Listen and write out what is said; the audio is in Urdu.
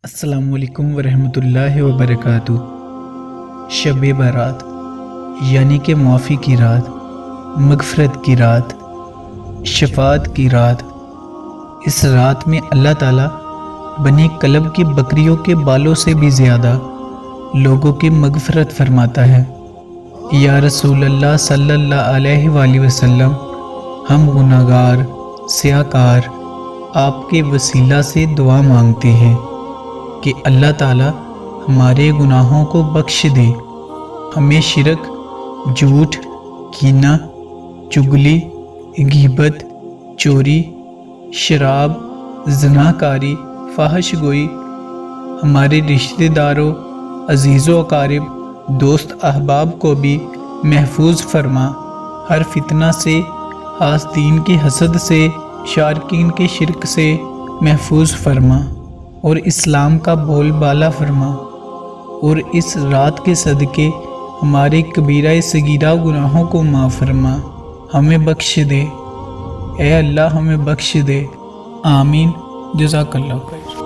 السلام علیکم ورحمۃ اللہ وبرکاتہ۔ شب برات یعنی کہ معافی کی رات، مغفرت کی رات، شفاعت کی رات۔ اس رات میں اللہ تعالیٰ بنی کلب کی بکریوں کے بالوں سے بھی زیادہ لوگوں کی مغفرت فرماتا ہے۔ یا رسول اللہ صلی اللہ علیہ وآلہ وسلم، ہم گناہگار سیاہکار آپ کے وسیلہ سے دعا مانگتے ہیں کہ اللہ تعالیٰ ہمارے گناہوں کو بخش دے، ہمیں شرک، جھوٹ، کینہ، چغلی، غیبت، چوری، شراب، زناکاری، فحش گوئی، ہمارے رشتہ داروں، عزیز و اقارب، دوست احباب کو بھی محفوظ فرما، ہر فتنہ سے، حاسدین کے حسد سے، شارکین کے شرک سے محفوظ فرما، اور اسلام کا بول بالا فرما، اور اس رات کے صدقے ہمارے کبیرہ صغیرہ گناہوں کو معاف فرما، ہمیں بخش دے، اے اللہ ہمیں بخش دے، آمین۔ جزاک اللہ خیر۔